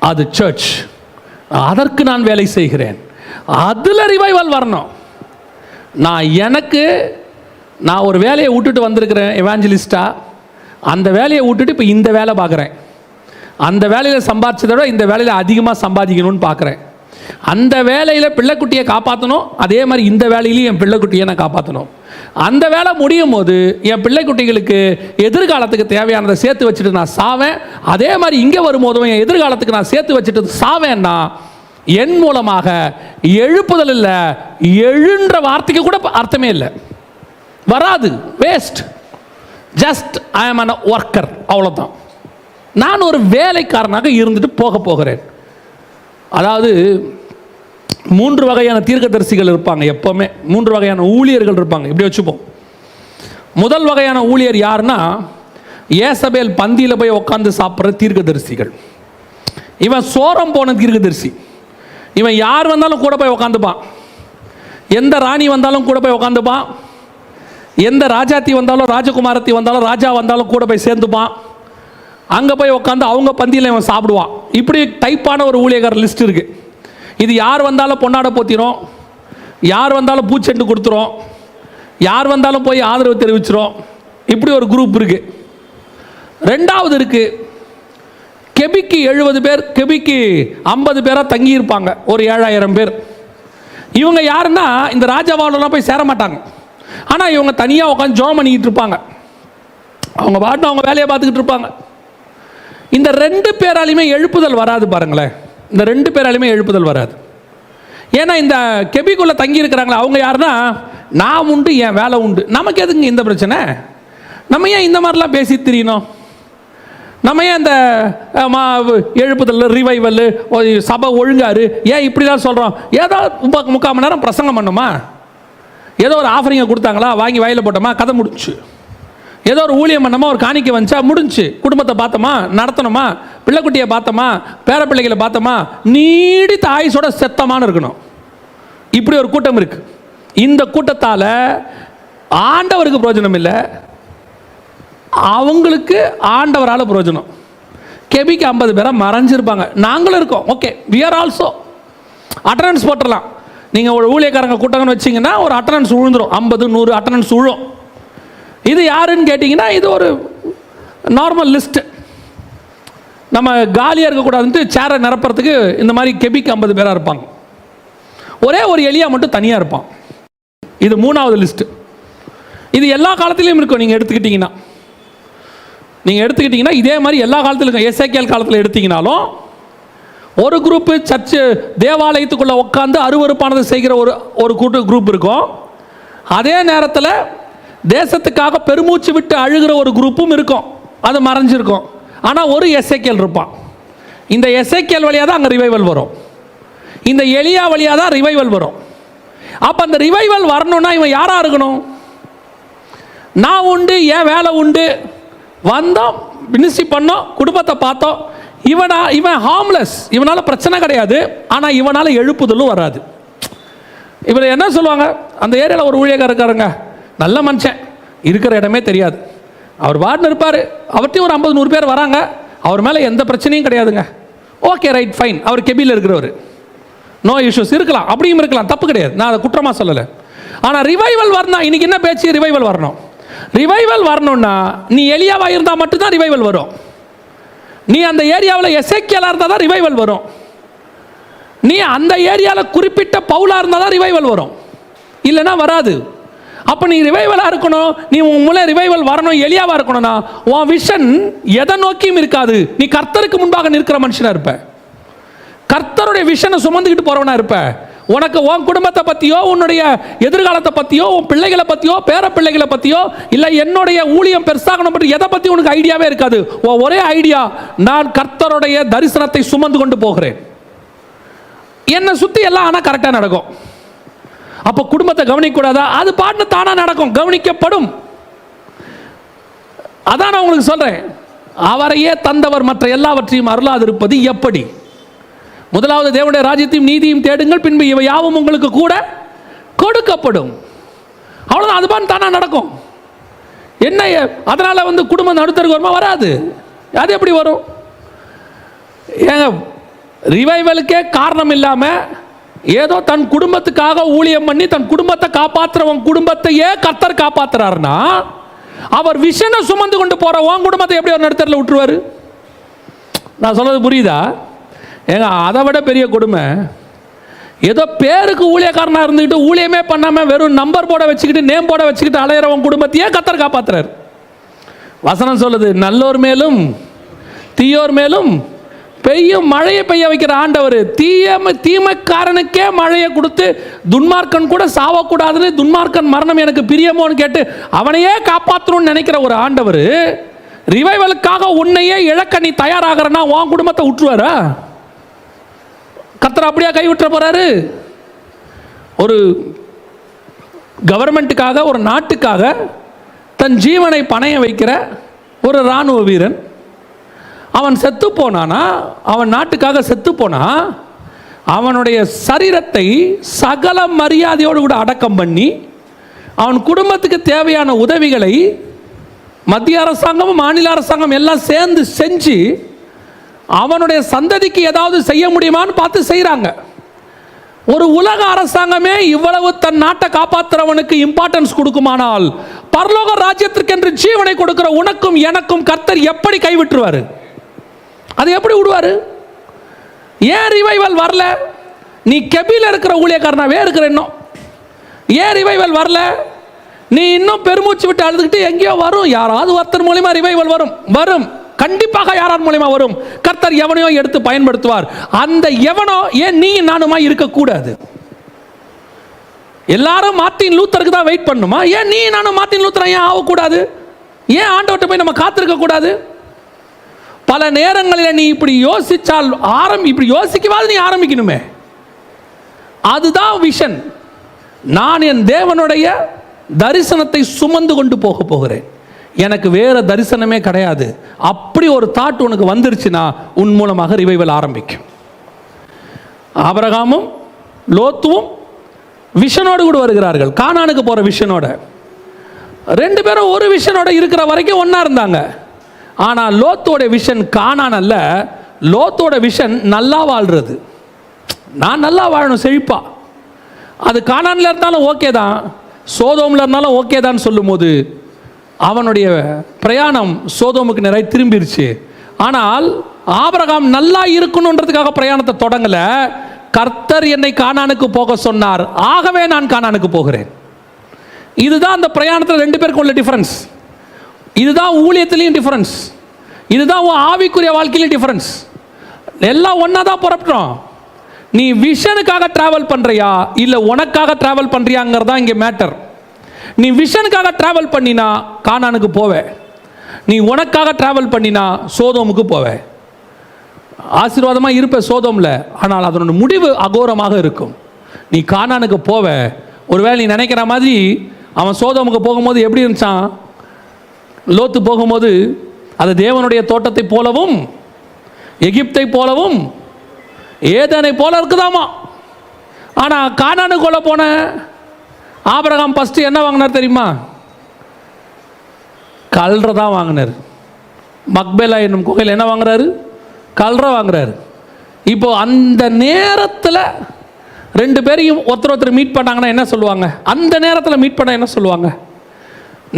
அது சர்ச். அதற்கு நான் வேலை செய்கிறேன். அதில் ரிவைவல் வரணும். நான் ஒரு வேலையை விட்டுட்டு வந்திருக்கிறேன் எவாஞ்சலிஸ்டா. அந்த வேலையை விட்டுட்டு இப்போ இந்த வேலை பார்க்குறேன். அந்த வேலையில் சம்பாதிச்சதை விட இந்த வேலையில் அதிகமாக சம்பாதிக்கணும்னு பார்க்குறேன். அந்த வேலையில் பிள்ளைக்குட்டியை காப்பாற்றணும், அதே மாதிரி இந்த வேலையிலையும் என் பிள்ளைக்குட்டியை நான் காப்பாற்றணும். அந்த வேலை முடியும் போது என் பிள்ளைக்குட்டிகளுக்கு எதிர்காலத்துக்கு தேவையானதை சேர்த்து வச்சுட்டு நான் சாவேன். அதே மாதிரி இங்கே வரும்போதும் என் எதிர்காலத்துக்கு நான் சேர்த்து வச்சுட்டு சாவேன்னா என் மூலமாக எழுப்புதல் இல்லை, எழுன்ற வார்த்தைக்கு கூட அர்த்தமே இல்லை, வராது, வேஸ்ட். ஜஸ்ட் ஐ ஆம் அன் ஒர்க்கர், அவ்வளோதான். நான் ஒரு வேலைக்காரனாக இருந்துட்டு போகிறேன். அதாவது 3 வகையான தீர்க்கதரிசிகள் இருப்பாங்க. எப்போவுமே 3 வகையான ஊழியர்கள் இருப்பாங்க. இப்படி வச்சுப்போம். முதல் வகையான ஊழியர் யாருன்னா, ஏசபேல் பந்தியில் போய் உட்காந்து சாப்பிட்ற தீர்க்கதரிசிகள். இவன் சோரம் போன தீர்க்கதரிசி. இவன் யார் வந்தாலும் கூட போய் உட்காந்துப்பான். எந்த ராணி வந்தாலும் கூட போய் உட்காந்துப்பான். எந்த ராஜாத்தி வந்தாலும், ராஜகுமாரத்தி வந்தாலும், ராஜா வந்தாலும் கூட போய் சேர்ந்துப்பான். அங்கே போய் உட்காந்து அவங்க பந்தியில் இவன் சாப்பிடுவான். இப்படி டைப்பான ஒரு ஊழியக்காரர் லிஸ்ட் இருக்குது. இது யார் வந்தாலும் பொன்னாடை போத்திரும், யார் வந்தாலும் பூச்செண்டு கொடுத்துரும், யார் வந்தாலும் போய் ஆதரவு தெரிவிச்சிரும். இப்படி ஒரு குரூப் இருக்குது. ரெண்டாவது இருக்குது, கெபிக்கு 70 பேர், கெபிக்கு 50 பேராக தங்கியிருப்பாங்க, ஒரு 7000 பேர். இவங்க யாருன்னா இந்த ராஜாவாலெலாம் போய் சேர மாட்டாங்க. ஆனால் இவங்க தனியாக உட்காந்து ஜோம் பண்ணிக்கிட்டு இருப்பாங்க. அவங்க பாட்டு அவங்க வேலையை பார்த்துக்கிட்டு இருப்பாங்க. இந்த 2 பேராலையுமே எழுப்புதல் வராது பாருங்களேன். இந்த 2 பேராலையுமே எழுப்புதல் வராது. ஏன்னா இந்த கெபிக்குள்ளே தங்கி இருக்கிறாங்களே அவங்க யாருன்னா, நான் உண்டு, என் வேலை உண்டு. நமக்கு எதுங்க இந்த பிரச்சனை? நம்ம ஏன் இந்த மாதிரிலாம் பேசி தெரியணும்? நம்ம ஏன் இந்த எழுப்புதல், ரிவைவல், சபை ஒழுங்காரு ஏன் இப்படிலாம் சொல்கிறோம்? ஏதோ 3/4 மணி நேரம் பிரசங்கம் பண்ணுமா, ஏதோ ஒரு ஆஃபரிங்கை கொடுத்தாங்களா, வாங்கி வயலில் போட்டோமா, கதை முடிச்சு. ஏதோ ஒரு ஊழியம் பண்ணோமா, ஒரு காணிக்கை வந்துச்சா, முடிஞ்சு. குடும்பத்தை பார்த்தோமா, நடத்தணுமா, பிள்ளைக்குட்டியை பார்த்தோமா, பேர பிள்ளைகளை பார்த்தோமா, நீடித்த ஆயுசோட செத்தமானு இருக்கணும். இப்படி ஒரு கூட்டம் இருக்கு. இந்த கூட்டத்தால் ஆண்டவருக்கு பிரயோஜனம் இல்லை, அவங்களுக்கு ஆண்டவரால் பிரயோஜனம். கெபிக்கு 50 பேராக மறைஞ்சிருப்பாங்க. நாங்களும் இருக்கோம். Okay, we are also. Attendance போட்டுடலாம். நீங்கள் ஒரு ஊழியக்காரங்க கூட்டங்கன்னு வச்சிங்கன்னா ஒரு அட்டண்டன்ஸ் விழுந்துடும். 50, 100 அட்டண்டன்ஸ் விழும். இது யாருன்னு கேட்டிங்கன்னா, இது ஒரு நார்மல் லிஸ்ட்டு. நம்ம காலியாக இருக்கக்கூடாதுன்ட்டு சேரை நிரப்புறதுக்கு இந்த மாதிரி கெபிக்கு 50 பேராக இருப்பாங்க. ஒரே ஒரு எலியா மட்டும் தனியாக இருப்பான். இது 3வது லிஸ்ட்டு. இது எல்லா காலத்திலையும் இருக்கும். நீங்கள் எடுத்துக்கிட்டிங்கன்னா இதே மாதிரி எல்லா காலத்திலும் இருக்கும். எசேக்கியேல் காலத்தில் எடுத்திங்கனாலும் ஒரு குரூப்பு சர்ச்சு தேவாலயத்துக்குள்ளே உட்காந்து அருவருப்பானது செய்கிற ஒரு குரூப் இருக்கும். அதே நேரத்தில் தேசத்துக்காக பெருமூச்சு விட்டு அழுகிற ஒரு குரூப்பும் இருக்கும். அது மறைஞ்சிருக்கும். ஆனால் ஒரு எசேக்கியேல் இருப்பான். இந்த எசேக்கியேல் வழியாக தான் அங்கே ரிவைவல் வரும். இந்த எலியா வழியாக தான் ரிவைவல் வரும். அப்போ அந்த ரிவைவல் வரணும்னா இவன் யாராக இருக்கணும்? நான் உண்டு, என் வேலை உண்டு, வந்தோம், மினிஸ்ட்ரி பண்ணோம், குடும்பத்தை பார்த்தோம். இவன் ஹார்ம்லெஸ், இவனால் பிரச்சனை கிடையாது. ஆனால் இவனால் எழுப்புதலும் வராது. இவர் என்ன சொல்லுவாங்க, அந்த ஏரியாவில் ஒரு ஊழியக்காரர் இருக்காருங்க, நல்ல மனுஷன், இருக்கிற இடமே தெரியாது. அவர் வார்டுன்னு இருப்பார். அவர்கிட்டையும் ஒரு 50-100 பேர் வராங்க. அவர் மேலே எந்த பிரச்சனையும் கிடையாதுங்க. Okay, right, fine. அவர் கெபியில் இருக்கிறவர், நோ இஷ்யூஸ். இருக்கலாம், அப்படியும் இருக்கலாம், தப்பு கிடையாது. நான் அதை குற்றமாக சொல்லலை. ஆனால் ரிவைவல் வரணும். இன்னைக்கு என்ன பேச்சு? ரிவைவல் வரணும். ரிவைவல் வரணும்னா நீ எலியாவாக இருந்தால் மட்டும்தான் ரிவைவல் வரும். நீ அந்த ஏரியாவில் எசேக்கியேலா இருந்தால் தான் ரிவைவல் வரும். நீ அந்த ஏரியாவில் குறிப்பிட்ட பவுலாக இருந்தால் தான் ரிவைவல் வரும், இல்லைன்னா வராது. அப்போ நீ ரிவைவலாக இருக்கணும், நீ உன் மூலம் ரிவைவல் வரணும், எலியாவாக இருக்கணும்னா உன் விஷன் எதை நோக்கியும் இருக்காது. நீ கர்த்தருக்கு முன்பாக நிற்கிற மனுஷனாக இருப்ப, கர்த்தருடைய விஷனை சுமந்துக்கிட்டு போகிறவனா இருப்ப. உனக்கு உன் குடும்பத்தை பற்றியோ, உன்னுடைய எதிர்காலத்தை பற்றியோ, உன் பிள்ளைகளை பற்றியோ, பேர பிள்ளைகளை பற்றியோ, இல்லை என்னுடைய ஊழியம் பெருசாகணும் பற்றி எதை பற்றி உனக்கு ஐடியாவே இருக்காது. ஒரே ஐடியா, நான் கர்த்தருடைய தரிசனத்தை சுமந்து கொண்டு போகிறேன். என்னை சுற்றி எல்லாம் ஆனால் கரெக்டாக நடக்கும். அப்போ குடும்பத்தை கவனிக்கக்கூடாதா? அது பாட்டு தானாக நடக்கும், கவனிக்கப்படும். அதான் நான் உங்களுக்கு சொல்கிறேன், அவரையே தந்தவர் மற்ற எல்லாவற்றையும் அருளாதிருப்பது எப்படி? முதலாவது தேவனுடைய ராஜ்யத்தையும் நீதியும் தேடுங்கள், பின்பு இவை யாவும் உங்களுக்கு கூட கொடுக்கப்படும். அவ்வளோதான், அது பாட்டு தானாக நடக்கும். என்ன அதனால் குடும்பம் நடுத்தருக்கு வருமா? வராது. அது எப்படி வரும்? ஏங்க, ரிவைவலுக்கே காரணம் இல்லாம ஏதோ தன் குடும்பத்துக்காக ஊழியம் பண்ணி தன் குடும்பத்தை காப்பாற்றுறவன் குடும்பத்தையே கர்த்தர் காப்பாத்துறாருன்னா, அவர் விஷனை சுமந்து கொண்டு போற உன் குடும்பத்தை எப்படி ஒரு நடுத்தரில் விட்டுருவாரு? நான் சொல்றது புரியுதா? ஏங்க, அதை விட பெரிய கொடுமை, ஏதோ பேருக்கு ஊழியக்காரனா இருந்துக்கிட்டு ஊழியமே பண்ணாம வெறும் நம்பர் போட வச்சுக்கிட்டு நேம் போட வச்சுக்கிட்டு அலையிறவன் குடும்பத்தையே கர்த்தர் காப்பாத்துறாரு. வசனம் சொல்லுது, நல்லோர் மேலும் தீயோர் மேலும் பெய்யும் மழையை பெய்ய வைக்கிற ஆண்டவர். தீமைக்காரனுக்கே மழையை கொடுத்து துன்மார்க்கன் கூட சாவக்கூடாதுன்னு, துன்மார்க்கன் மரணம் எனக்கு பிரியமோன்னு கேட்டு அவனையே காப்பாற்றணும்னு நினைக்கிற ஒரு ஆண்டவர், ரிவைவலுக்காக உன்னையே இழக்க நீ தயாராகிறனா உன் குடும்பத்தை விட்டுருவாரா? கர்த்தர் அப்படியே கைவிட்டுற போறாரு? ஒரு கவர்மெண்ட்டுக்காக, ஒரு நாட்டுக்காக தன் ஜீவனை பணைய வைக்கிற ஒரு இராணுவ வீரன், அவன் செத்து போனானா, அவன் நாட்டுக்காக செத்து போனா, அவனுடைய சரீரத்தை சகல மரியாதையோடு கூட அடக்கம் பண்ணி அவன் குடும்பத்துக்கு தேவையான உதவிகளை மத்திய அரசாங்கமும் மாநில அரசாங்கம் எல்லாம் சேர்ந்து செஞ்சு அவனுடைய சந்ததிக்கு ஏதாவது செய்ய முடியுமான்னு பார்த்து செய்கிறாங்க. ஒரு உலக அரசாங்கமே இவ்வளவு தன் நாட்டை காப்பாற்றுறவனுக்கு இம்பார்ட்டன்ஸ் கொடுக்குமானால், பரலோக ராஜ்யத்திற்கு என்று ஜீவனை கொடுக்கிற உனக்கும் எனக்கும் கர்த்தர் எப்படி கைவிட்டுருவாரு? அது எப்படி விடுவாரு? ஏன் ரிவைவல் வரல? நீ கெபில இருக்கிற ஊழியக்காரனாவே இருக்கிற, இன்னும் ஏன் ரிவைவல் வரல? நீ இன்னும் பெருமூச்சு விட்டு அழுதுகிட்டு எங்கேயோ வரும், யாராவது ஒருத்தர் மூலியமா ரிவைவல் வரும், வரும், கண்டிப்பாக யாரார் மூலியமா வரும். கர்த்தர் எவனையோ எடுத்து பயன்படுத்துவார். அந்த எவனோ ஏன் நீ நானுமா இருக்கக்கூடாது? எல்லாரும் மார்ட்டின் லூத்தருக்கு தான் வெயிட் பண்ணுமா? ஏன் நீ நானும் மார்ட்டின் லூத்தர் ஏன் ஆகக்கூடாது? ஏன் ஆண்டவர்கிட்ட போய் நம்ம காத்திருக்க கூடாது? பல நேரங்களில் நீ இப்படி யோசிச்சால் இப்படி யோசிக்கவாது நீ ஆரம்பிக்கணுமே. அதுதான் விஷன். நான் என் தேவனுடைய தரிசனத்தை சுமந்து கொண்டு போகிறேன், எனக்கு வேற தரிசனமே கிடையாது. அப்படி ஒரு தாட் உனக்கு வந்துருச்சுன்னா உன் மூலமாக ரிவைவல் ஆரம்பிக்கும். ஆபிரகாமும் லோத்துவும் விஷனோடு கூட வருகிறார்கள், கானானுக்கு போற விஷனோட. ரெண்டு பேரும் ஒரு விஷனோட இருக்கிற வரைக்கும் ஒன்னா இருந்தாங்க. ஆனால் லோத்தோட விஷன் கானான் அல்ல, லோத்தோட விஷன் நல்லா வாழ்றது. நான் நல்லா வாழணும் செழிப்பா. அது கானான்ல இருந்தாலும் ஓகே தான், சோதோம்ல இருந்தாலும் ஓகே தான் சொல்லும் போது அவனுடைய பிரயாணம் சோதோமுக்கு நிறைய திரும்பிருச்சு. ஆனால் ஆபிரகாம் நல்லா இருக்கணுன்றதுக்காக பிரயாணத்தை தொடங்கல. கர்த்தர் என்னை கானானுக்கு போக சொன்னார், ஆகவே நான் கானானுக்கு போகிறேன். இதுதான் அந்த பிரயாணத்தில் ரெண்டு பேருக்கும் உள்ள டிஃபரன்ஸ். இதுதான் ஊழியத்திலையும் டிஃபரன்ஸ், இதுதான் ஆவிக்குரிய வாழ்க்கையிலும் டிஃபரன்ஸ். எல்லாம் ஒன்னா தான் புறப்பட்டோம். நீ விஷனுக்காக டிராவல் பண்றியா இல்ல உனக்காக டிராவல் பண்றியாங்கிறதா இங்கே மேட்டர். நீ விஷனுக்காக டிராவல் பண்ணினா கானானுக்கு போவே, நீ உனக்காக டிராவல் பண்ணினா சோதோமுக்கு போவே. ஆசீர்வாதமா இருப்ப சோதோம்ல, ஆனால் அதனோட முடிவு அகோரமாக இருக்கும். நீ கானானுக்கு போவ. ஒருவேளை நீ நினைக்கிற மாதிரி அவன் சோதோமுக்கு போகும்போது எப்படி இருந்துச்சான், லோத்து போகும்போது அது தேவனுடைய தோட்டத்தை போலவும் எகிப்தை போலவும் ஏதேனை போல இருக்குதாமா. ஆனா கானானுக்குள்ள போன ஆபிரகாம் ஃபர்ஸ்ட் என்ன வாங்கினார் தெரியுமா? கல்ற தான் வாங்கினார். மக்பேலா என்னும் குகையில் என்ன வாங்குறாரு? கல்ற வாங்குறாரு. இப்போ அந்த நேரத்தில் ரெண்டு பேரையும் ஒருத்தர் மீட் பண்ணாங்கன்னா என்ன சொல்லுவாங்க? அந்த நேரத்தில் மீட் பண்ண என்ன சொல்லுவாங்க?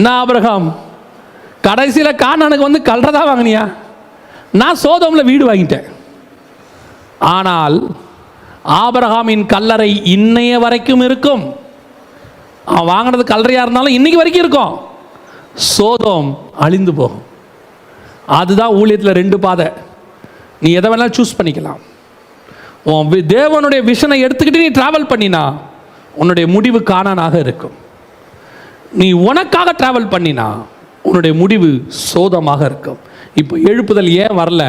நான் ஆபிரகாம் கடைசியில் கானானுக்கு வந்து கல்றதா வாங்கினியா, நான் சோதோம்ல வீடு வாங்கிட்டேன். ஆனால் ஆபிரகாமின் கல்லறை இன்னைய வரைக்கும் இருக்கும். அவன் வாங்கினது கல்லறையா இருந்தாலும் இன்னைக்கு வரைக்கும் இருக்கும். சோதோம் அழிந்து போகும். அதுதான் ஊழியத்தில் ரெண்டு பாதை. நீ எதை வேணாலும் சூஸ் பண்ணிக்கலாம். உன் தேவனுடைய விஷனை எடுத்துக்கிட்டு நீ டிராவல் பண்ணினா உன்னுடைய முடிவு கானானாக இருக்கும். நீ உனக்காக டிராவல் பண்ணினா உன்னுடைய முடிவு சோதமாக இருக்கும். இப்போ எழுப்புதல் ஏன் வரல?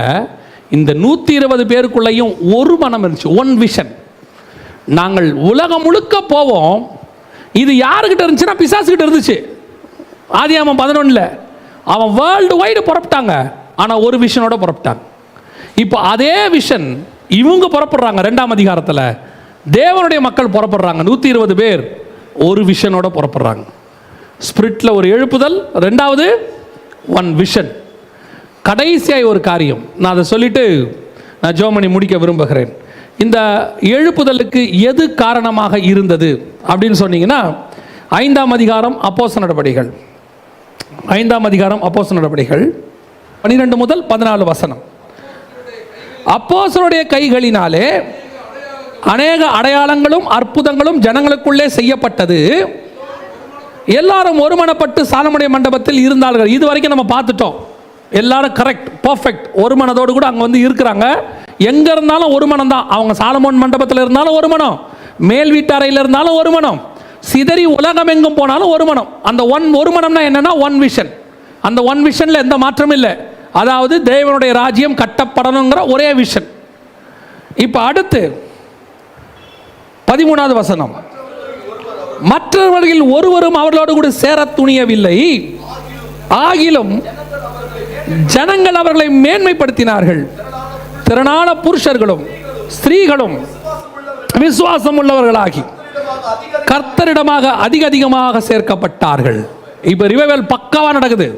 இந்த 120 பேருக்குள்ளையும் ஒரு மனம் இருந்துச்சு, ஒன் விஷன். நாங்கள் உலகம் முழுக்க போவோம். இது யாருக்கிட்ட இருந்துச்சுன்னா பிசாசுக்கிட்ட இருந்துச்சு. ஆதியாகமம் 11 அவன் வேர்ல்டு வைடு புறப்பட்டாங்க, ஆனால் ஒரு விஷனோட புறப்பட்டாங்க. இப்போ அதே விஷன் இவங்க புறப்படுறாங்க. 2ஆம் அதிகாரத்தில் தேவனுடைய மக்கள் புறப்படுறாங்க. 120 பேர் ஒரு விஷனோட புறப்படுறாங்க. ஸ்பிரிட்ல ஒரு எழுப்புதல், ரெண்டாவது ஒன் விஷன். கடைசியாய் ஒரு காரியம் நான் அதை சொல்லிட்டு நான் ஜோமணி முடிக்க விரும்புகிறேன். இந்த எழுப்புதலுக்கு எது காரணமாக இருந்தது அப்படின்னு சொன்னீங்கன்னா, 5ஆம் அதிகாரம் அப்போஸ்தலர் நடபடிகள், 5ஆம் அதிகாரம் அப்போஸ்தலர் நடபடிகள் 12 முதல் 14 வசனம். அப்போஸ்தலருடைய கைகளினாலே அநேக அடையாளங்களும் அற்புதங்களும் ஜனங்களுக்குள்ளே செய்யப்பட்டது. எல்லாரும் ஒருமனப்பட்டு சாலமோனுடைய மண்டபத்தில் இருந்தார்கள். இது வரைக்கும் நம்ம பார்த்துட்டோம். எல்லாரும் கரெக்ட், பர்ஃபெக்ட், ஒரு மனதோடு கூட அங்கே வந்து இருக்கிறாங்க. எங்கே இருந்தாலும் ஒரு மனம் தான். அவங்க சாலமோன் மண்டபத்தில் இருந்தாலும் ஒரு மனம், மேல் வீட்டறையில் இருந்தாலும் ஒரு மனம், சிதறி உலகம் எங்கும் போனாலும் ஒரு மனம். அந்த ஒரு மனம்னா என்னன்னா ஒன் விஷன். அந்த ஒன் விஷனில் எந்த மாற்றமும் இல்லை. அதாவது தேவனுடைய ராஜ்யம் கட்டப்படணுங்கிற ஒரே விஷன். இப்போ அடுத்து 13வது வசனம். மற்றவர்கள் ஒருவரும் அவர்களோடு கூட சேர துணியவில்லை, ஆகிலும் ஜனங்கள் அவர்களை மேன்மைப்படுத்தினார்கள். திரளான புருஷர்களும் ஸ்திரீகளும் விசுவாசம் உள்ளவர்களாகி கர்த்தரிடமாக அதிகமாக சேர்க்கப்பட்டார்கள். இப்போ ரிவைவல் பக்காவா நடக்குது.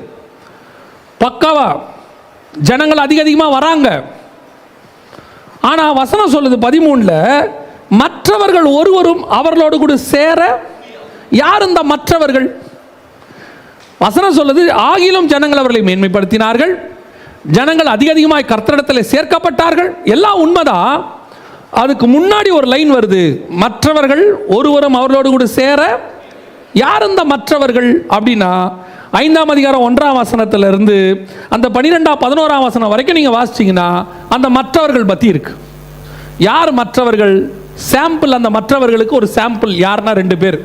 பக்காவா ஜனங்கள் அதிகமாக வராங்க. ஆனால் வசனம் சொல்லுது 13ல், மற்றவர்கள் ஒருவரும் அவர்களோடு கூட சேர. யார் இந்த மற்றவர்கள்? வசனம் சொல்லுது, ஆகிலும் ஜனங்கள் அவர்களை மேன்மைப்படுத்தினார்கள், ஜனங்கள் அதிகமாய் கர்த்தரிடத்தில் சேர்க்கப்பட்டார்கள். எல்லாம் உண்மைதான். அதுக்கு முன்னாடி ஒரு லைன் வருது, மற்றவர்கள் ஒருவரும் அவர்களோடு கூட சேர. யார் இந்த மற்றவர்கள் அப்படின்னா, 5ஆம் அதிகாரம் 1ஆம் வசனத்திலிருந்து அந்த 11ஆம் வசனம் வரைக்கும் நீங்கள் வாசிச்சிங்கன்னா அந்த மற்றவர்கள் பற்றி இருக்கு. யார் மற்றவர்கள்? சாம்பிள். அந்த மற்றவர்களுக்கு ஒரு சாம்பிள் யாருன்னா 2 பேர்.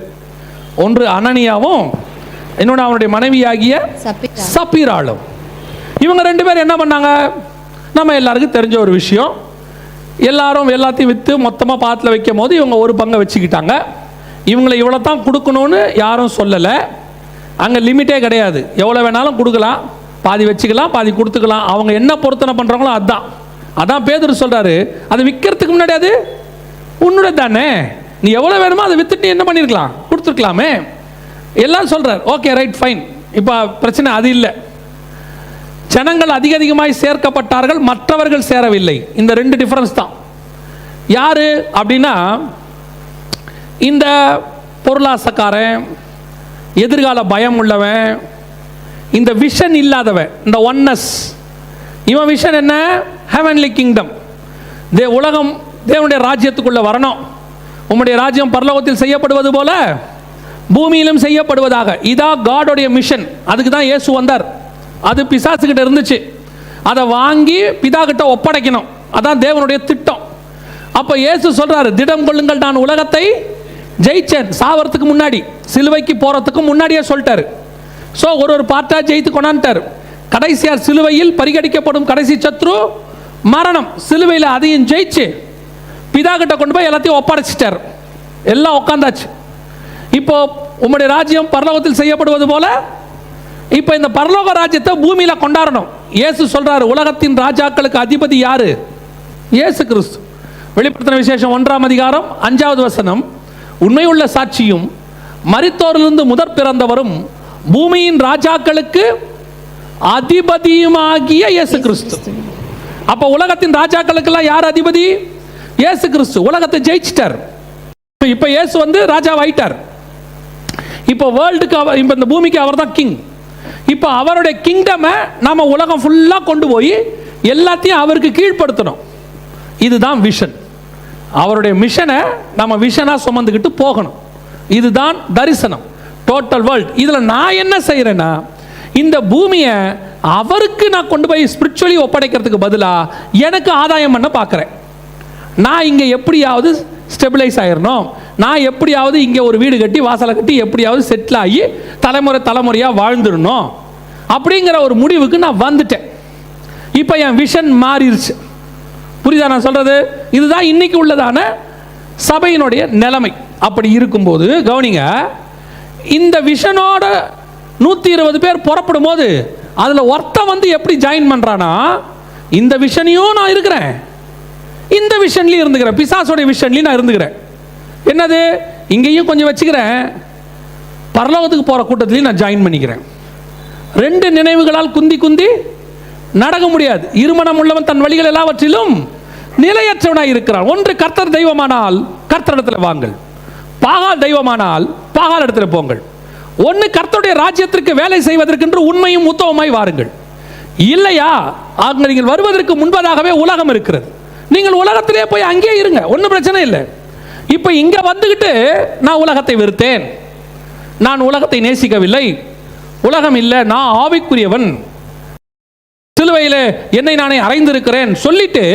ஒன்று அனனியாவும், இன்னொன்று அவனுடைய மனைவியாகிய சப்பீராளும். இவங்க 2 பேர் என்ன பண்ணாங்க? நம்ம எல்லாருக்கும் தெரிஞ்ச ஒரு விஷயம். எல்லாரும் எல்லாத்தையும் விற்று மொத்தமாக பாத்தில் வைக்கும் போது இவங்க ஒரு பங்கை வச்சுக்கிட்டாங்க. இவங்களை இவ்வளோ தான் கொடுக்கணும்னு யாரும் சொல்லலை. அங்கே லிமிட்டே கிடையாது. எவ்வளோ வேணாலும் கொடுக்கலாம், பாதி வச்சுக்கலாம், பாதி கொடுத்துக்கலாம். அவங்க என்ன பொருத்தனை பண்ணுறாங்களோ அதுதான். அதான் பேதுரு சொல்கிறாரு, அதை விற்கிறதுக்கு முன்னாடி அது உன்னுடைய தானே, நீ எவ்வளோ வேணுமோ அதை விற்றுட்டு என்ன பண்ணியிருக்கலாம், கொடுத்துருக்கலாமே. எல்லாம் சொல்கிறார். Okay, right, fine. இப்போ பிரச்சனை அது இல்லை. ஜனங்கள் அதிகமாய் சேர்க்கப்பட்டார்கள், மற்றவர்கள் சேரவில்லை. இந்த 2 டிஃபரன்ஸ் தான். யாரு அப்படின்னா, இந்த பொருளாசக்காரன், எதிர்கால பயம் உள்ளவன், இந்த விஷன் இல்லாதவன், இந்த ஒன்னஸ். இவன் விஷன் என்ன? Heavenly kingdom. உலகம் தேவனுடைய ராஜ்யத்துக்குள்ள வரணும். உம்முடைய ராஜ்யம் பரலோகத்தில் செய்யப்படுவது போல பூமியிலும் செய்யப்படுவதாக. இதான் காடோடைய மிஷன். அதுக்கு தான் இயேசு வந்தார். அது பிசாசுகிட்ட இருந்துச்சு. அதை வாங்கி பிதா கிட்ட ஒப்படைக்கணும். அதான் தேவனுடைய திட்டம். அப்போ இயேசு சொல்றாரு, திடம் கொள்ளுங்கள், நான் உலகத்தை ஜெயிச்சேன். சாவறதுக்கு முன்னாடி, சிலுவைக்கு போறதுக்கு முன்னாடியே சொல்லிட்டாரு. ஸோ ஒரு பார்ட்டா ஜெயித்து கொண்டான்ட்டார். கடைசியார் சிலுவையில் பரிகடிக்கப்படும் கடைசி சத்ரு மரணம். சிலுவையில் அதையும் ஜெயிச்சு பிதா கிட்ட கொண்டு போய் எல்லாத்தையும் ஒப்படைச்சிட்டார். எல்லாம் உட்காந்தாச்சு. இப்போ உம்முடைய ராஜ்யம் பரலோகத்தில் செய்யப்படுவது போல இப்போ இந்த பரலோக ராஜ்யத்தை பூமியில கொண்டாடணும். இயேசு சொல்றாரு, உலகத்தின் ராஜாக்களுக்கு அதிபதி யாரு? இயேசு கிறிஸ்து. வெளிப்படுத்தின விசேஷம் 1ஆம் அதிகாரம் 5வது வசனம். உண்மையுள்ள சாட்சியும் மரித்தோரிலிருந்து முதற் பிறந்தவரும் பூமியின் ராஜாக்களுக்கு அதிபதியுமாகிய இயேசு கிறிஸ்து. அப்ப உலகத்தின் ராஜாக்களுக்கெல்லாம் யார் அதிபதி? இயேசு கிறிஸ்து. உலகத்தை ஜெயிச்சிட்டார். இப்ப இயேசு வந்து ராஜாவாயிட்டார். இப்போ வேர்ல்டுக்கு அவர், இப்போ இந்த பூமிக்கு அவர் தான் கிங். இப்போ அவருடைய கிங்டமை நாம உலகம் ஃபுல்லா கொண்டு போய் எல்லாத்தையும் அவருக்கு கீழ்ப்படுத்தணும். இதுதான் விஷன். அவருடைய மிஷனை நம்ம விஷனா சுமந்துக்கிட்டு போகணும். இதுதான் தரிசனம், டோட்டல் வேர்ல்ட். இதுல நான் என்ன செய்யறேன்னா, இந்த பூமியை அவருக்கு நான் கொண்டு போய் ஸ்பிரிச்சுவலி ஒப்படைக்கிறதுக்கு பதிலாக எனக்கு ஆதாயம் பண்ண பார்க்குறேன். நான் இங்கே எப்படியாவது ஸ்டெபிளைஸ் ஆயிடணும், நான் எப்படியாவது இங்கே ஒரு வீடு கட்டி வாசலை கட்டி எப்படியாவது செட்டில் ஆகி தலைமுறையாக வாழ்ந்துடணும் அப்படிங்கிற ஒரு முடிவுக்கு நான் வந்துட்டேன். இப்போ என் விஷன் மாறிடுச்சு. புரியுதா நான் சொல்றது? இதுதான் இன்னைக்கு உள்ளதான சபையினுடைய நிலைமை. அப்படி இருக்கும்போது கவனிங்க, இந்த விஷனோட 120 பேர் புறப்படும் போது அதில் ஒருத்தன் வந்து எப்படி ஜாயின் பண்ணுறானா, இந்த விஷனையும் நான் இருக்கிறேன், இந்த விஷன்லையும் இருந்துக்கிறேன், பிசாசோடைய விஷன்லையும் நான் இருந்துக்கிறேன். என்னது, இங்கேயும் கொஞ்சம் வச்சுக்கிறேன், பரலோகத்துக்கு போகிற கூட்டத்திலையும் நான் ஜாயின் பண்ணிக்கிறேன். 2 நினைவுகளால் குந்தி நடக்க முடியாது. இருமனம் உள்ளவன் தன் வழிகள் எல்லாவற்றிலும் நிலையற்றவனாய் இருக்கிறான். ஒன்று கர்த்தர் தெய்வமானால் கர்த்தரிடத்தில் வாங்கள், பாகால் தெய்வமானால் பாகால் இடத்துல போங்கள். ஒன்று கர்த்தருடைய ராஜ்யத்திற்கு வேலை செய்வதற்கென்று உண்மையும் உத்தமமாய் வாருங்கள். இல்லையா அங்கே நீங்கள் வருவதற்கு முன்பதாகவே உலகம் இருக்கிறது. நீங்கள் உலகத்திலே போய் அங்கே இருங்க, ஒன்றும் பிரச்சனை இல்லை. இப்போ இங்கே வந்துக்கிட்டு நான் உலகத்தை வெறுத்தேன், நான் உலகத்தை நேசிக்கவில்லை, உலகம் இல்லை, நான் ஆவிக்குரியவன், சிலுவையில் என்னை நானே அறைந்திருக்கிறேன் சொல்லிட்டு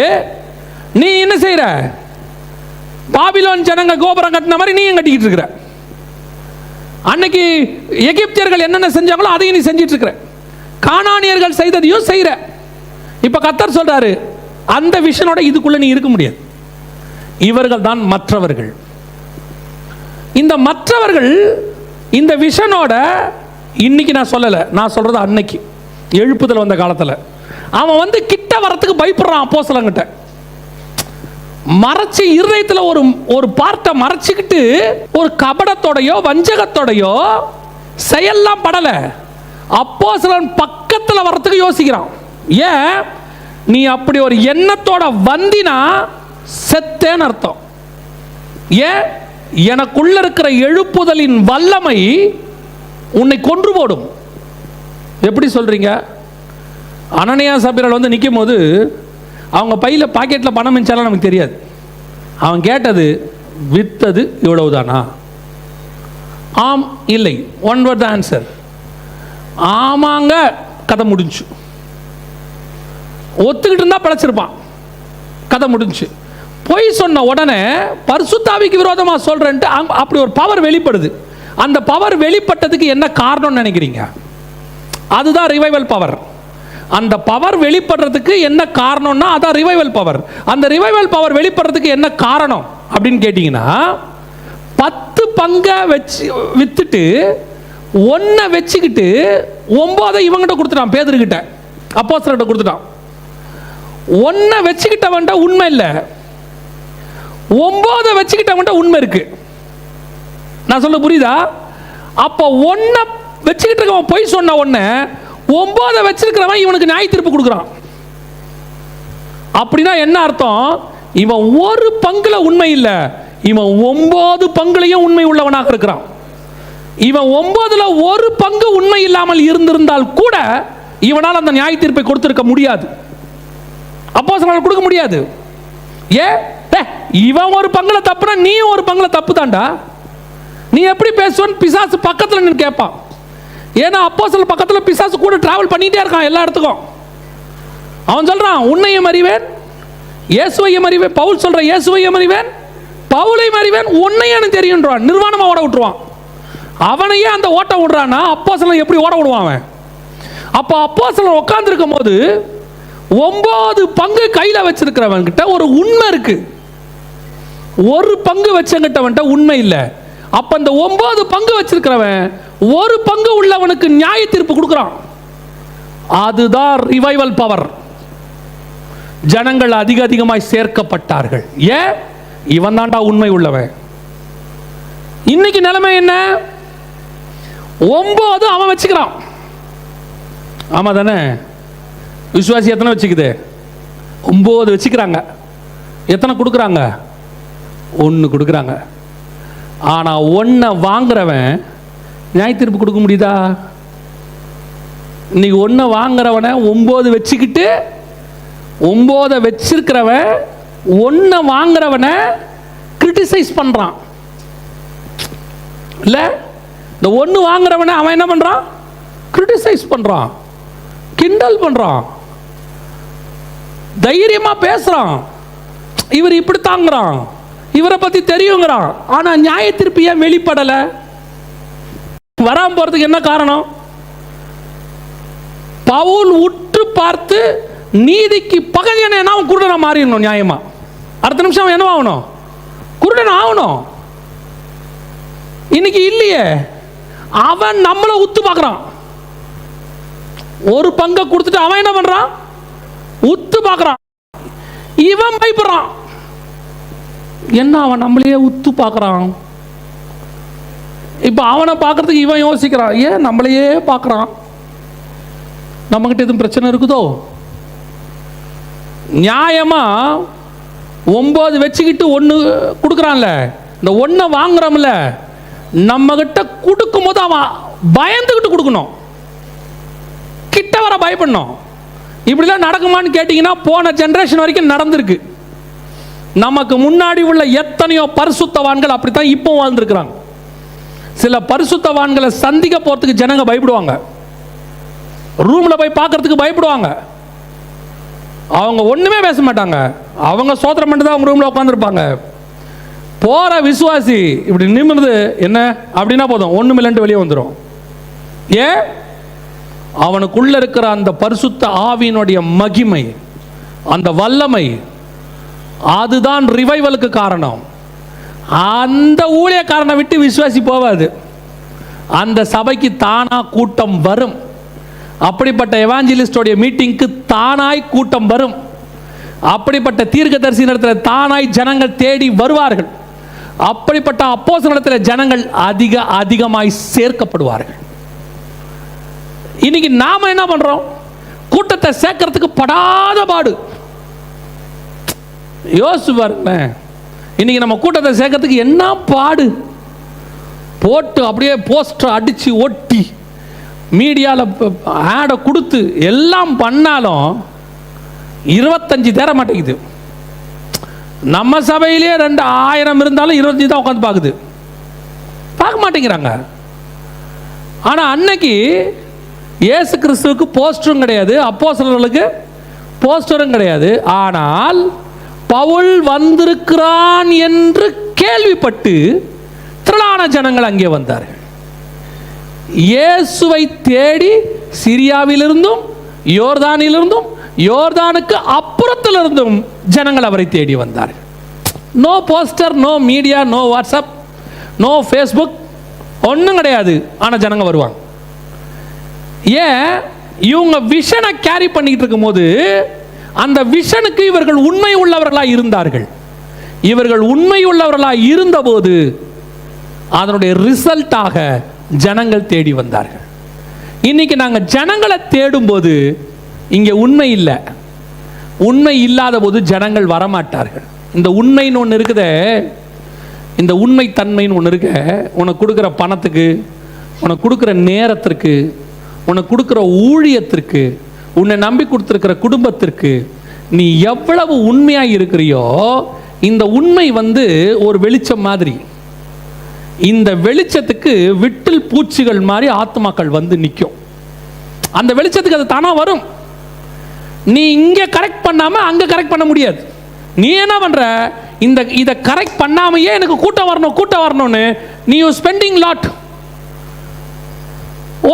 நீ என்ன செய்யற? பாபிலோன் ஜனங்க கோபுரம் கட்டின மாதிரி நீயும் கட்டிக்கிட்டு இருக்கிற. அன்னைக்கு எகிப்தியர்கள் என்னென்ன செஞ்சாங்களோ அதையும் நீ செஞ்சிட்டு இருக்கிற. கானானியர்கள் செய்ததையும் செய்யற. இப்ப கர்த்தர் சொல்றாரு, அந்த விஷனோட இதுக்குள்ள நீ இருக்க முடியாது. இவர்கள் தான் மற்றவர்கள். இந்த மற்றவர்கள் இந்த விஷனோட இன்னைக்கு நான் சொல்லல, நான் சொல்றது அன்னைக்கு எழுப்புதல் வந்த காலத்தில் அவன் வந்து கிட்ட வரத்துக்கு பயப்படுறான். அப்போஸ்தலன்கிட்ட மறைச்சி இருதயத்தில் ஒரு பார்ட்டை மறைச்சிக்கிட்டு ஒரு கபடத்தோடையோ வஞ்சகத்தோடையோ செயல்லாம் படல. அப்போஸ்தலன் பக்கத்தில் வரத்துக்கு யோசிக்கிறான். ஏன்? நீ அப்படி ஒரு எண்ணத்தோட வந்தினா செத்தேன்னு அர்த்தம். ஏன்? எனக்குள்ள இருக்கிற எழுப்புதலின் வல்லமை உன்னை கொன்று போடும். எப்படி சொல்றீங்க? அனனியா சபீரால் வந்து நிற்கும் போது அவங்க பையில் பாக்கெட்டில் பணம் மிஞ்சாலும் நமக்கு தெரியாது. அவன் கேட்டது, வித்தது இவ்வளவுதானா? ஆம், இல்லை, ஒன் வேர்ட் தான் ஆன்சர். ஆமாங்க, கதை முடிஞ்சு. ஒத்துக்கிட்டு இருந்தா பழச்சிருப்பான், கதை முடிஞ்சு. பொய் சொன்ன உடனே பரிசுத்தாவிக்கு விரோதமாக சொல்றேன்ட்டு அப்படி ஒரு பவர் வெளிப்படுது. அந்த பவர் வெளிப்பட்டதுக்கு என்ன காரணம்னு நினைக்கிறீங்க? அதுதான் ரிவைவல் பவர். அந்த பவர் வெளிப்படுறதுக்கு என்ன காரணம்னா அதான் ரிவைவல் பவர். அந்த ரிவைவல் பவர் வெளிப்படுறதுக்கு என்ன காரணம் அப்படின்னு கேட்டீங்கன்னா, 10 பங்கை வச்சு வித்துட்டு 1 வச்சுக்கிட்டு 9 இவங்கிட்ட கொடுத்துட்டான், பேதுருக்கிட்ட, அப்போஸ்தலர்கிட்ட கொடுத்துட்டான். 1 வச்சுக்கிட்டவன்ட்ட உண்மை இல்லை, 9 வச்சுக்கிட்டவன்ட்ட உண்மை இருக்கு. நான் சொல்ல புரியுதா? அப்போ 1 வச்சுக்கிட்டு இருக்கவன் பொய் சொன்ன உடனே 9 வச்சிருக்கிறவன் இவனுக்கு நியாய தீர்ப்பு கொடுக்குறான். அப்படின்னா என்ன அர்த்தம்? இவன் ஒரு பங்குல உண்மை இல்லை, இவன் 9 பங்குலையும் உண்மை உள்ளவனாக இருக்கிறான். இவன் 9ல் ஒரு பங்கு உண்மை இல்லாமல் இருந்திருந்தால் கூட இவனால் அந்த நியாய தீர்ப்பை கொடுத்திருக்க முடியாது, அப்போஸ்தலனால் கொடுக்க முடியாது. இவன் ஒரு பங்குல தப்புனா நீ ஒரு பங்குல தப்பு தான்டா. நீ எப்படி பேசுவன்னு பிசாசு பக்கத்தில் நின்று கேட்பான். ஏன்னா அப்போஸ்தலர் பக்கத்தில் பிசாசு கூட டிராவல் பண்ணிட்டே இருக்கான் எல்லா இடத்துக்கும். அவன் சொல்றான், உன்னையும் அறிவேன், இயேசுவையும் அறிவேன். பவுல் சொல்ற, இயேசுவையும் அறிவேன், பவுலையும் அறிவேன், உன்னையும் எனக்கு தெரியுன்றான். நிர்வாணமா ஓட விட்டுருவான். அவனையே அந்த ஓட்ட விடுறான்னா அப்போஸ்தலன் எப்படி ஓட விடுவான் அவன்? அப்போ அப்போஸ்தலன் உட்கார்ந்து இருக்கும் போது 9 பங்கு கையில வச்சிருக்கிறவன் கிட்ட ஒரு உண்மை இருக்கு, ஒரு பங்கு வச்சங்கிட்டவன்ட்ட உண்மை இல்லை. அப்ப அந்த 9 பங்கு வச்சிருக்கிறவன் ஒரு பங்கு உள்ளவனுக்கு நியாய தீர்ப்பு கொடுக்கிறான். அதுதான் ரிவைவல் பவர். ஜனங்கள் அதிகமாய் சேர்க்கப்பட்டார்கள். ஏன்? இவன் தான்டா உண்மை உள்ளவன். இன்னைக்கு நிலைமை என்ன? 9 அவன் வச்சுக்கிறான். ஆமா தானே? விசுவாசி எத்தனை வச்சுக்குது? 9 வச்சுக்கிறாங்க. எத்தனை கொடுக்குறாங்க? 1 கொடுக்குறாங்க. ஆனா 1 வாங்குறவன் நியாய தீர்ப்பு கொடுக்க முடியுதா? இன்னைக்கு 1 வாங்குறவனை 9 வச்சுக்கிட்டு 9 வச்சிருக்கிறவன் 1 வாங்குறவனை கிரிட்டிசைஸ் பண்றான். இல்ல, இந்த 1 வாங்குறவனை அவன் என்ன பண்றான்? கிரிட்டிசைஸ் பண்றான், கிண்டல் பண்றான், தைரியமா பேசுறான். இவர் இப்படி தாங்கிறான், இவரை பத்தி தெரியுங்கிறான். ஆனா நியாய தீர்ப்பு ஏன் வெளிப்படல? வராம போறதுக்கு என்ன காரணம்? பவுல் உற்று பார்த்து நீதிக்கு பகையன அவன் குருடனா மாறிடணும். நியாயமா அடுத்த நிமிஷம் அவன் என்ன ஆகணும்? குருடன் ஆகணும். இன்னைக்கு இல்லையே, அவன் நம்மளை உத்து பார்க்கறான். ஒரு பங்கை கொடுத்துட்டு அவன் என்ன பண்றான்? உத்து பார்க்கறான். இவன் பயப்படுறான். என்ன, அவன் நம்மளையே உத்து பார்க்கறான். இப்ப அவனை பார்க்கறதுக்கு இவன் யோசிக்கிறான், ஏன் நம்மளையே பார்க்கறான்? நம்மகிட்ட எதுவும் பிரச்சனை இருக்குதோ? நியாயமா 9 வச்சுக்கிட்டு 1 கொடுக்குறான்ல, இந்த 1 வாங்குறோம்ல, நம்மகிட்ட கொடுக்கும் போது அவன் பயந்துக்கிட்டு கொடுக்கணும், கிட்ட வர பயப்படணும். இப்படிலாம் நடக்குமான்னு கேட்டிங்கன்னா போன ஜென்ரேஷன் வரைக்கும் நடந்திருக்கு. நமக்கு முன்னாடி உள்ள எத்தனையோ பரிசுத்தவான்கள் அப்படித்தான் இப்போ வாழ்ந்துருக்கிறாங்க. சில பரிசுத்தவான்களை சந்திக்க போறதுக்கு ஜனங்க பயப்படுவாங்க, ரூம்ல போய் பார்க்கறதுக்கு பயப்படுவாங்க. அவங்க ஒண்ணுமே பேச மாட்டாங்க, அவங்க சோத்திரம் பண்ணிட்டு தான் அவங்க ரூம்ல உட்காந்துருப்பாங்க. போற விசுவாசி இப்படி நிமிர்ந்து என்ன அப்படின்னா போதும், ஒண்ணுமில்லன்ட்டு வெளியே வந்துடும். ஏன்? அவனுக்குள்ள இருக்கிற அந்த பரிசுத்த ஆவியினுடைய மகிமை, அந்த வல்லமை, அதுதான் ரிவைவலுக்கு காரணம். அந்த ஊழியக்காரனை விட்டு விசுவாசி போவாது, அந்த சபைக்கு தானா கூட்டம் வரும். அப்படிப்பட்ட எவாஞ்சலிஸ்டோடைய மீட்டிங்க்கு தானாய் கூட்டம் வரும். அப்படிப்பட்ட தீர்க்கதரிசி இடத்துல தானாய் ஜனங்கள் தேடி வருவார்கள். அப்படிப்பட்ட அப்போஸ்தலர் இடத்துல ஜனங்கள் அதிகமாய் சேர்க்கப்படுவார்கள். இன்னைக்கு நாம என்ன பண்றோம்? கூட்டத்தை சேர்க்கறதுக்கு படாத பாடு. யோசிச்சு பாருங்க, இன்னைக்கு நம்ம கூட்டத்தை சேர்க்கறதுக்கு என்ன பாடு போட்டு அப்படியே போஸ்டர் அடிச்சு ஒட்டி மீடியாவில் ஆடை கொடுத்து எல்லாம் பண்ணாலும் 25 தேர மாட்டேங்குது. நம்ம சபையிலேயே 2000 இருந்தாலும் 25 தான் உட்காந்து பார்க்க மாட்டேங்கிறாங்க. ஆனால் அன்னைக்கு இயேசு கிறிஸ்துவுக்கு போஸ்டரும் கிடையாது, அப்போஸ்தலர்களுக்கு போஸ்டரும் கிடையாது. ஆனால் பவுல் வந்திருக்கிறான் என்று கேள்விப்பட்டு திரளான ஜனங்கள் அங்கே வந்தார்கள். இயேசுவை தேடி சிரியாவிலிருந்தும் யோர்தானிலிருந்தும் யோர்தானுக்கு அப்புறத்திலிருந்தும் ஜனங்கள் அவரை தேடி வந்தார்கள். No poster, no media, no WhatsApp, no Facebook, ஒன்றும் கிடையாது. ஆனால் ஜனங்க வருவாங்க. ஏன்? இவங்க விஷனை கேரி பண்ணிக்கிட்டு இருக்கும்போது அந்த விஷனுக்கு இவர்கள் உண்மை உள்ளவர்களாக இருந்தார்கள். இவர்கள் உண்மை உள்ளவர்களாக இருந்தபோது அதனுடைய ரிசல்ட்டாக ஜனங்கள் தேடி வந்தார்கள். இன்னைக்கு நாங்கள் ஜனங்களை தேடும்போது இங்கே உண்மை இல்லை. உண்மை இல்லாத போது ஜனங்கள் வரமாட்டார்கள். இந்த உண்மைன்னு ஒன்று இருக்குதே, இந்த உண்மை தன்மைன்னு ஒன்று இருக்க, உனக்கு கொடுக்குற பணத்துக்கு, உனக்கு கொடுக்குற நேரத்திற்கு, உனக்கு கொடுக்குற ஊழியத்திற்கு, உன்னை நம்பி கொடுத்துருக்கிற குடும்பத்திற்கு நீ எவ்வளவு உண்மையாக இருக்கிறியோ, இந்த உண்மை ஒரு வெளிச்சம் மாதிரி. இந்த வெளிச்சத்துக்கு விட்டில் பூச்சிகள் மாதிரி ஆத்மாக்கள் நிற்கும். அந்த வெளிச்சத்துக்கு அது தானா வரும். நீ இங்கே கரெக்ட் பண்ணாம அங்கே கரெக்ட் பண்ண முடியாது. நீ என்ன பண்ற? இதை கரெக்ட் பண்ணாமையே எனக்கு கூட்டம் வரணும்னு நீ ஸ்பெண்டிங் லாட்.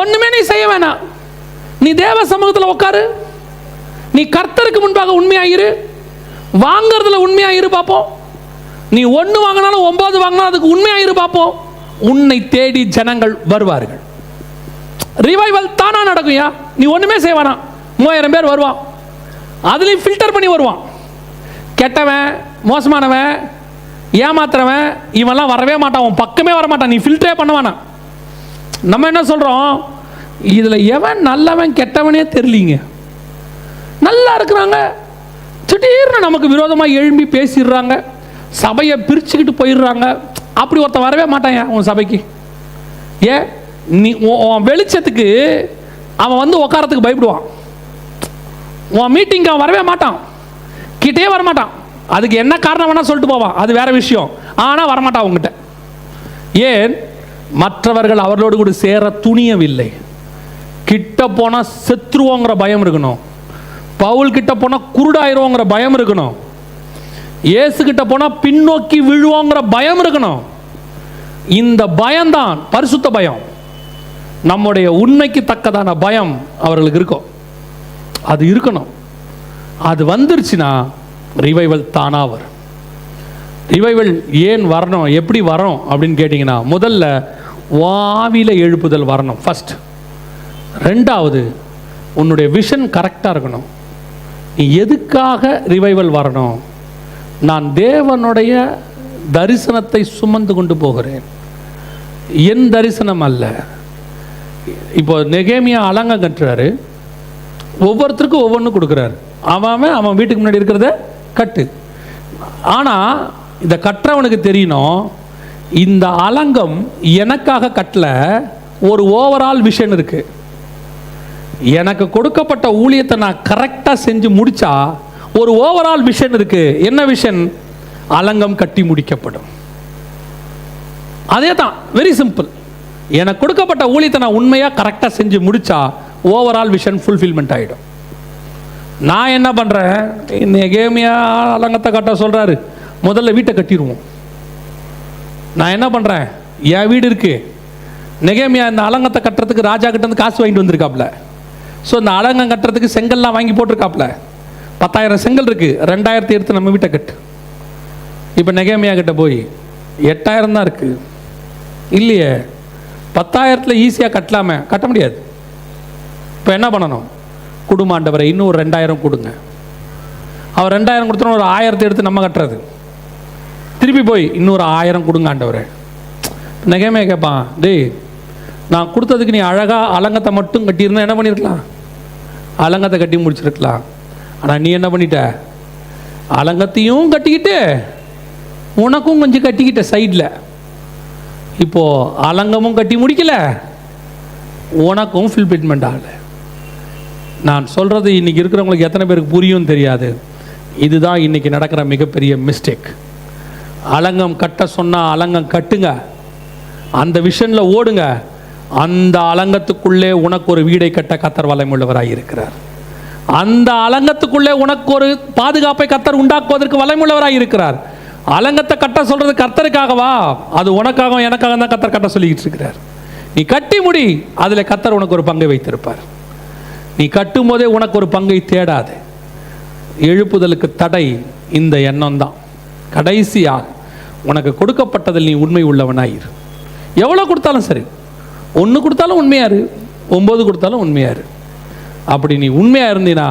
ஒண்ணுமே நீ செய்ய வேணாம். நீ தேவ சமூகத்தில் உட்காரு, நீ கர்த்தருக்கு முன்பாக உண்மையாயிரு, வாங்கறதுல உண்மையாயிரு பார்ப்போம். நீ 1 வாங்கினாலும் 9 வாங்கினாலும் அதுக்கு உண்மையாயிரு பார்ப்போம். உன்னை தேடி ஜனங்கள் வருவார்கள். ரிவைவல் தானா நடக்கும்யா. நீ ஒண்ணுமே செய்ய வேணாம். 3000 பேர் வருவான், அதுலயும் ஃபில்டர் பண்ணி வருவான். கெட்டவன், மோசமானவன், ஏமாத்துறவன் இவெல்லாம் வரவே மாட்டான், உன் பக்கமே வர மாட்டான். நீ ஃபில்டரே பண்ண வேணாம். நம்ம என்ன சொல்றோம்? இதுல எவன் நல்லவன் கெட்டவனே தெரியலீங்க. நல்லா இருக்கிறாங்க, திடீர்னு நமக்கு விரோதமாக எழும்பி பேசிடுறாங்க, சபையை பிரிச்சுக்கிட்டு போயிடுறாங்க. அப்படி ஒருத்தன் வரவே மாட்டான் உன் சபைக்கு. ஏன்? நீ உன் வெளிச்சத்துக்கு அவன் உட்காரத்துக்கு பயப்படுவான். உன் மீட்டிங்கு அவன் வரவே மாட்டான், கிட்டே வரமாட்டான். அதுக்கு என்ன காரணம் வேணா சொல்லிட்டு போவான், அது வேற விஷயம். ஆனால் வரமாட்டான் உங்ககிட்ட. ஏன்? மற்றவர்கள் அவர்களோடு கூட சேர துணியவில்லை. கிட்ட போனால் செத்துருவோங்கிற பயம் இருக்கணும். பவுல் கிட்ட போனால் குருடாயிருவோங்கிற பயம் இருக்கணும். இயேசு கிட்ட போனால் பின்னோக்கி விழுவோங்கிற பயம் இருக்கணும். இந்த பயம்தான் பரிசுத்த பயம். நம்முடைய உண்மைக்கு தக்கதான பயம் அவர்களுக்கு இருக்கும். அது இருக்கணும். அது வந்துருச்சுன்னா ரிவைவல் தானா வரும். ரிவைவல் ஏன் வரணும், எப்படி வரும் அப்படின்னு கேட்டிங்கன்னா, முதல்ல ஆவியில எழுப்புதல் வரணும் ஃபர்ஸ்ட். ரெண்டாவது, உன்னுடைய விஷன் கரெக்டாக இருக்கணும். நீ எதுக்காக ரிவைவல் வரணும்? நான் தேவனுடைய தரிசனத்தை சுமந்து கொண்டு போகிறேன், என் தரிசனம் அல்ல. இப்போ நெகேமியா அலங்க கட்டுறாரு, ஒவ்வொருத்தருக்கும் ஒவ்வொன்று கொடுக்குறாரு. அவன் வீட்டுக்கு முன்னாடி இருக்கிறத கட்டு. ஆனால் இந்த கற்றவனுக்கு தெரியணும், இந்த அலங்கம் எனக்காக கட்டல, ஒரு ஓவரால் விஷன் இருக்கு. எனக்கு கொடுக்கப்பட்ட ஊழியத்தை நான் கரெக்டாக செஞ்சு முடிச்சா ஒரு ஓவரால் விஷன் இருக்கு. என்ன விஷன்? அலங்கம் கட்டி முடிக்கப்படும். அதே தான், வெரி சிம்பிள். எனக்கு கொடுக்கப்பட்ட ஊழியத்தை நான் உண்மையாக கரெக்டாக செஞ்சு முடிச்சா ஓவரால் விஷன் ஃபுல்ஃபில்மெண்ட் ஆகிடும். நான் என்ன பண்ணுறேன், நெகேமியா அலங்கத்தை கட்ட சொல்கிறாரு, முதல்ல வீட்டை கட்டிடுவோம். நான் என்ன பண்ணுறேன், என் வீடு இருக்கு, நெகேமியா இந்த அலங்கத்தை கட்டுறதுக்கு ராஜா கிட்ட இருந்து காசு வாங்கிட்டு வந்திருக்காப்புல. ஸோ இந்த அலங்கம் கட்டுறதுக்கு செங்கல்லாம் வாங்கி போட்டிருக்காப்புல. 10,000 செங்கல் இருக்கு, 2,000 எடுத்து நம்ம வீட்டை கட்டு. இப்போ நெகேமியா கிட்ட போய் 8,000 தான் இருக்கு. இல்லையே, 10,000 ஈஸியாக கட்டலாமே, கட்ட முடியாது. இப்போ என்ன பண்ணணும்? குடும்ப ஆண்டவரை இன்னும் ஒரு 2,000 கொடுங்க. அவர் 2,000 கொடுத்தோன்னா ஒரு 1,000 எடுத்து நம்ம கட்டுறது. திருப்பி போய் இன்னொரு 1,000 கொடுங்க ஆண்டவரை. நெகேமியா கேட்பான், டேய் நான் கொடுத்ததுக்கு நீ அழகாக அலங்கத்தை மட்டும் கட்டியிருந்தா என்ன பண்ணியிருக்கலாம்? அலங்கத்தை கட்டி முடிச்சிருக்கலாம். ஆனால் நீ என்ன பண்ணிட்ட? அலங்கத்தையும் கட்டிக்கிட்டு உனக்கும் கொஞ்சம் கட்டிக்கிட்ட சைடில். இப்போது அலங்கமும் கட்டி முடிக்கல, உனக்கும் ஃபில்பிட்மெண்ட் ஆகலை. நான் சொல்கிறது இன்றைக்கி இருக்கிறவங்களுக்கு எத்தனை பேருக்கு புரியும் தெரியாது. இதுதான் இன்றைக்கி நடக்கிற மிகப்பெரிய மிஸ்டேக். அலங்கம் கட்ட சொன்னால் அலங்கம் கட்டுங்க, அந்த விஷனில் ஓடுங்க. அந்த அலங்கத்துக்குள்ளே உனக்கு ஒரு வீடை கட்ட கர்த்தர் வல்லமையுள்ளவராக இருக்கிறார். அந்த அலங்கத்துக்குள்ளே உனக்கு ஒரு பாதுகாப்பை கர்த்தர் உண்டாக்குவதற்கு வல்லமையுள்ளவராக இருக்கிறார். அலங்கத்தை கட்ட சொல்றது கர்த்தருக்காகவா? அது உனக்காக எனக்காக தான் கர்த்தர் கட்ட சொல்லிக்கிட்டு இருக்கிறார். நீ கட்டி முடி, அதில் கர்த்தர் உனக்கு ஒரு பங்கை வைத்திருப்பார். நீ கட்டும் போதே உனக்கு ஒரு பங்கை தேடாது. எழுப்புதலுக்கு தடை இந்த எண்ணம் தான். கடைசியாக உனக்கு கொடுக்கப்பட்டதில் நீ உண்மை உள்ளவனாயிரு. எவ்வளோ கொடுத்தாலும் சரி, 1 கொடுத்தாலும் உண்மையாரு, 9 கொடுத்தாலும் உண்மையாரு. அப்படி நீ உண்மையாக இருந்தீனா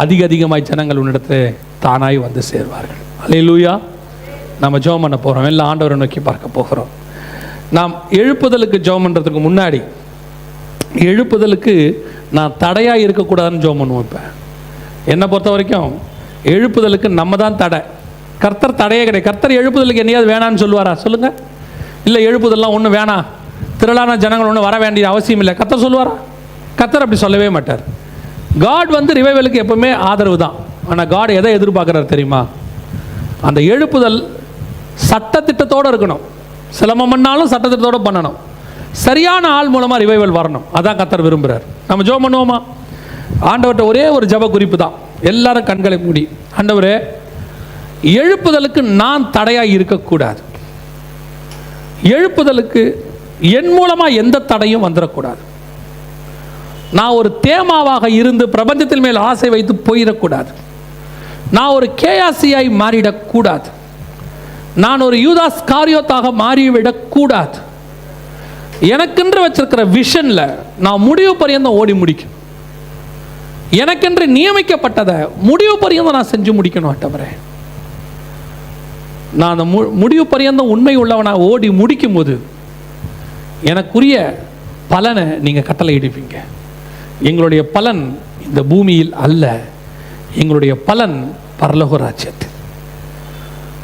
அதிகமாய் ஜனங்கள் உன்னிடத்தில் தானாய் வந்து சேர்வார்கள். அல்லேலூயா. நம்ம ஜெபம் பண்ண போகிறோம், எல்லாம் ஆண்டவரை நோக்கி பார்க்க போகிறோம். நாம் எழுப்புதலுக்கு ஜெபம் பண்ணுறதுக்கு முன்னாடி, எழுப்புதலுக்கு நான் தடையாக இருக்கக்கூடாதுன்னு ஜெபம் பண்ணுவோம். இப்போ என்னை பொறுத்த வரைக்கும் எழுப்புதலுக்கு நம்ம தான் தடை, கர்த்தர் தடையே கிடையாது. கர்த்தர் எழுப்புதலுக்கு என்னையாவது வேணான்னு சொல்லுவாரா? சொல்லுங்கள். இல்லை எழுப்புதெல்லாம் ஒன்றும் வேணாம், திரளான ஜனங்கள் ஒன்றும் வர வேண்டிய அவசியம் இல்லை, கர்த்தர் சொல்லுவாரா? கர்த்தர் அப்படி சொல்லவே மாட்டார். காட் வந்து ரிவைவலுக்கு எப்பவுமே ஆதரவு தான். ஆனால் காட் எதை எதிர்பார்க்குறாரு தெரியுமா? அந்த எழுப்புதல் சட்டத்திட்டத்தோடு இருக்கணும். சிலமம் பண்ணாலும் சட்டத்திட்டத்தோடு பண்ணணும். சரியான ஆள் மூலமாக ரிவைவல் வரணும். அதான் கர்த்தர் விரும்புகிறார். நம்ம ஜெபம் பண்ணுவோமா? ஆண்டவர்கிட்ட ஒரே ஒரு ஜெப குறிப்பு தான். எல்லாரும் கண்களை மூடி, ஆண்டவரே எழுப்புதலுக்கு நான் தடையாக இருக்கக்கூடாது. எழுப்புதலுக்கு என் மூலமாக எந்த தடையும் வந்துடக்கூடாது. நான் ஒரு தேமாவாக இருந்து பிரபஞ்சத்தின் மேல் ஆசை வைத்து போயிடக்கூடாது. நான் ஒரு கேயாசியாய் மாறிடக்கூடாது. நான் ஒரு யூதாஸ் காரியோத்தாக மாறிவிடக்கூடாது. எனக்கென்று வச்சிருக்கிற விஷனில் நான் முடிவு பரியந்தம் ஓடி முடிக்கும். எனக்கென்று நியமிக்கப்பட்டதை முடிவு பரியந்தம் நான் செஞ்சு முடிக்கணும். ஆண்டவரே, நான் அந்த முடிவு பரியந்தம் உண்மை உள்ளவனாக ஓடி முடிக்கும் போது எனக்குரிய பலனை நீங்கள் கட்டளை இடுவீங்க. எங்களுடைய பலன் இந்த பூமியில் அல்ல, எங்களுடைய பலன் பரலோக ராஜ்யத்தில்.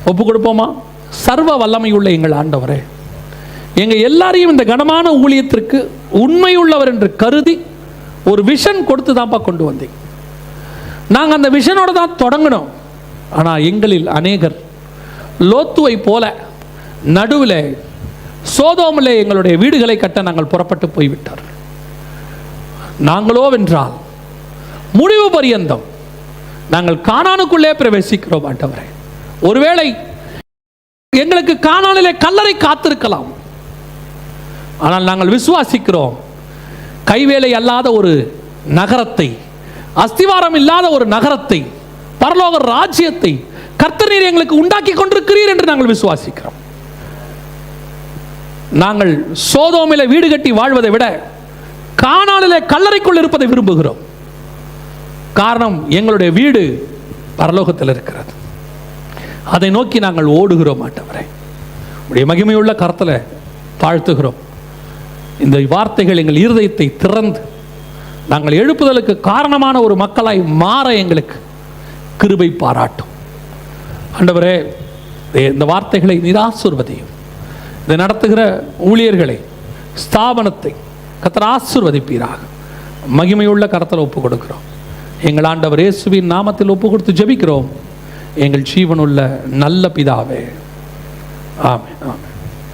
ஒப்பு கொடுப்போமா? சர்வ வல்லமையுள்ள எங்கள் ஆண்டவரே, எங்கள் எல்லாரையும் இந்த கனமான ஊழியத்திற்கு உண்மையுள்ளவர் என்று கருதி ஒரு விஷன் கொடுத்து தான்ப்பா கொண்டு வந்தீங்க. நாங்கள் அந்த விஷனோடு தான் தொடங்கணும். ஆனால் எங்களில் அநேகர் லோத்துவை போல நடுவில் சோதோமிலே எங்களுடைய வீடுகளை கட்ட நாங்கள் புறப்பட்டு போய்விட்டார்கள். நாங்களோ வென்றால் முடிவு பரியந்தம் நாங்கள் கானானுக்குள்ளே பிரவேசிக்கிறோம். ஆண்டவரே, ஒருவேளை எங்களுக்கு கானானிலே கல்லறை காத்திருக்கலாம், ஆனால் நாங்கள் விசுவாசிக்கிறோம், கைவேலை அல்லாத ஒரு நகரத்தை, அஸ்திவாரம் இல்லாத ஒரு நகரத்தை, பரலோக ராஜ்யத்தை கர்த்தர் நீர் எங்களுக்கு உண்டாக்கி கொண்டிருக்கிறீர் என்று நாங்கள் விசுவாசிக்கிறோம். நாங்கள் சோதோமிலே வீடு கட்டி வாழ்வதை விட கானானிலே கல்லறைக்குள் இருப்பதை விரும்புகிறோம். காரணம், எங்களுடைய வீடு பரலோகத்தில் இருக்கிறது. அதை நோக்கி நாங்கள் ஓடுகிறோம். ஆண்டவரே, உடைய மகிமையுள்ள கரத்தில் தாழ்த்துகிறோம். இந்த வார்த்தைகள் எங்கள் இருதயத்தை திறந்து நாங்கள் எழுப்புதலுக்கு காரணமான ஒரு மக்களாய் மாற எங்களுக்கு கிருபை பாராட்டும். ஆண்டவரே, இந்த வார்த்தைகளை நீர் ஆசீர்வதியும். இதை நடத்துகிற ஊழியர்களை, ஸ்தாபனத்தை கர்த்தர் ஆசீர்வதிப்பீராக. மகிமையுள்ள கரத்தில் ஒப்பு கொடுக்கிறோம். எங்கள் ஆண்டவர் இயேசுவின் நாமத்தில் ஒப்பு கொடுத்து ஜெபிக்கிறோம் எங்கள் ஜீவனுள்ள நல்ல பிதாவே. ஆமென், ஆமென்.